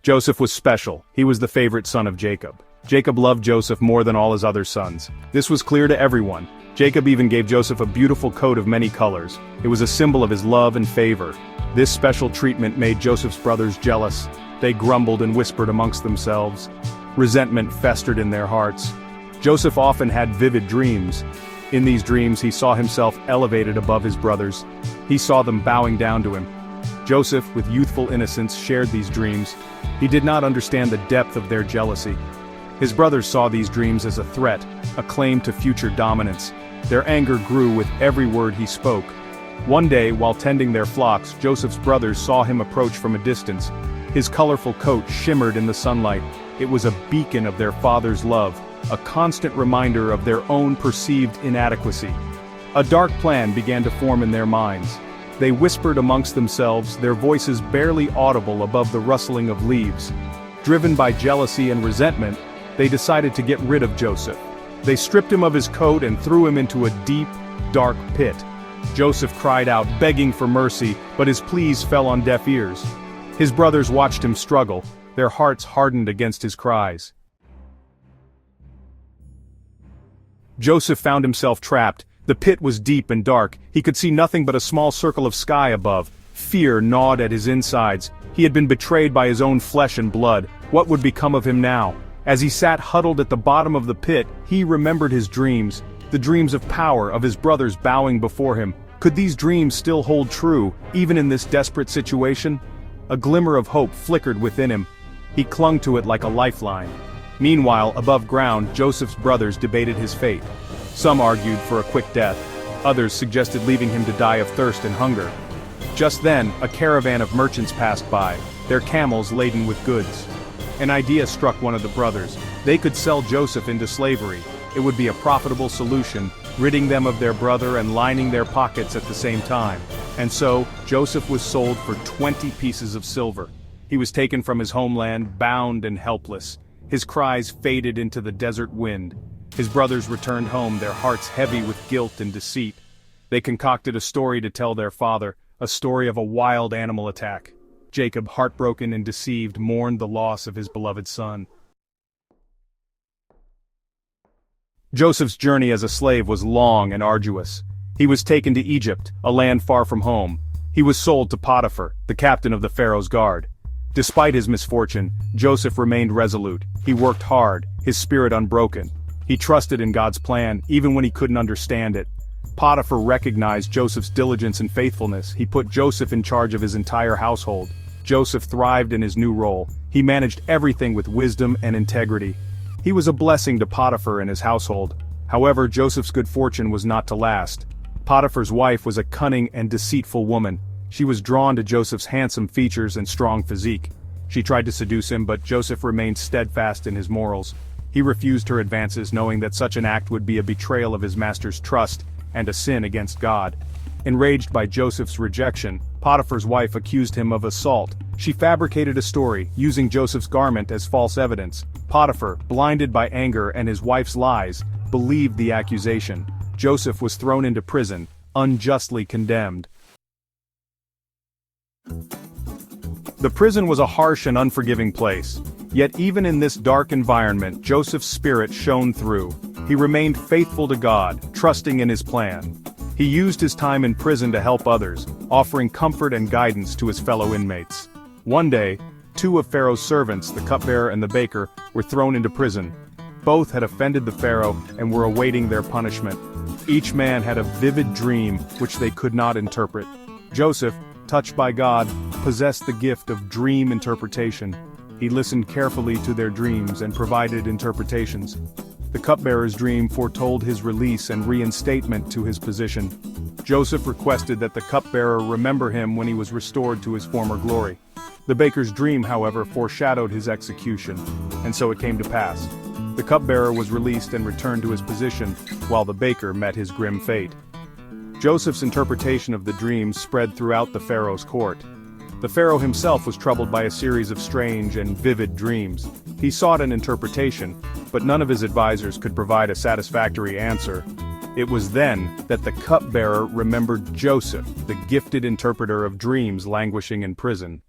Joseph was special. He was the favorite son of Jacob. Jacob loved Joseph more than all his other sons. This was clear to everyone. Jacob even gave Joseph a beautiful coat of many colors. It was a symbol of his love and favor. This special treatment made Joseph's brothers jealous. They grumbled and whispered amongst themselves. Resentment festered in their hearts. Joseph often had vivid dreams. In these dreams he saw himself elevated above his brothers. He saw them bowing down to him. Joseph, with youthful innocence, shared these dreams. He did not understand the depth of their jealousy. His brothers saw these dreams as a threat, a claim to future dominance. Their anger grew with every word he spoke. One day, while tending their flocks, Joseph's brothers saw him approach from a distance. His colorful coat shimmered in the sunlight. It was a beacon of their father's love, a constant reminder of their own perceived inadequacy. A dark plan began to form in their minds. They whispered amongst themselves, their voices barely audible above the rustling of leaves. Driven by jealousy and resentment, they decided to get rid of Joseph. They stripped him of his coat and threw him into a deep, dark pit. Joseph cried out, begging for mercy, but his pleas fell on deaf ears. His brothers watched him struggle, their hearts hardened against his cries. Joseph found himself trapped. The pit was deep and dark. He could see nothing but a small circle of sky above. Fear gnawed at his insides. He had been betrayed by his own flesh and blood. What would become of him now? As he sat huddled at the bottom of the pit, he remembered his dreams, the dreams of power, of his brothers bowing before him. Could these dreams still hold true, even in this desperate situation? A glimmer of hope flickered within him. He clung to it like a lifeline. Meanwhile, above ground, Joseph's brothers debated his fate. Some argued for a quick death. Others suggested leaving him to die of thirst and hunger. Just then, a caravan of merchants passed by, their camels laden with goods. An idea struck one of the brothers. They could sell Joseph into slavery. It would be a profitable solution, ridding them of their brother and lining their pockets at the same time. And so, Joseph was sold for 20 pieces of silver. He was taken from his homeland, bound and helpless. His cries faded into the desert wind. His brothers returned home, their hearts heavy with guilt and deceit. They concocted a story to tell their father, a story of a wild animal attack. Jacob, heartbroken and deceived, mourned the loss of his beloved son. Joseph's journey as a slave was long and arduous. He was taken to Egypt, a land far from home. He was sold to Potiphar, the captain of the Pharaoh's guard. Despite his misfortune, Joseph remained resolute. He worked hard, his spirit unbroken. He trusted in God's plan, even when he couldn't understand it. Potiphar recognized Joseph's diligence and faithfulness. He put Joseph in charge of his entire household. Joseph thrived in his new role. He managed everything with wisdom and integrity. He was a blessing to Potiphar and his household. However, Joseph's good fortune was not to last. Potiphar's wife was a cunning and deceitful woman. She was drawn to Joseph's handsome features and strong physique. She tried to seduce him, but Joseph remained steadfast in his morals. He refused her advances, knowing that such an act would be a betrayal of his master's trust and a sin against God. Enraged by Joseph's rejection, Potiphar's wife accused him of assault. She fabricated a story, using Joseph's garment as false evidence. Potiphar, blinded by anger and his wife's lies, believed the accusation. Joseph was thrown into prison, unjustly condemned. The prison was a harsh and unforgiving place. Yet even in this dark environment, Joseph's spirit shone through. He remained faithful to God, trusting in his plan. He used his time in prison to help others, offering comfort and guidance to his fellow inmates. One day, two of Pharaoh's servants, the cupbearer and the baker, were thrown into prison. Both had offended the Pharaoh and were awaiting their punishment. Each man had a vivid dream which they could not interpret. Joseph, touched by God, possessed the gift of dream interpretation. He listened carefully to their dreams and provided interpretations. The cupbearer's dream foretold his release and reinstatement to his position. Joseph requested that the cupbearer remember him when he was restored to his former glory. The baker's dream, however, foreshadowed his execution, and so it came to pass. The cupbearer was released and returned to his position, while the baker met his grim fate. Joseph's interpretation of the dream spread throughout the Pharaoh's court. The Pharaoh himself was troubled by a series of strange and vivid dreams. He sought an interpretation, but none of his advisors could provide a satisfactory answer. It was then that the cupbearer remembered Joseph, the gifted interpreter of dreams languishing in prison.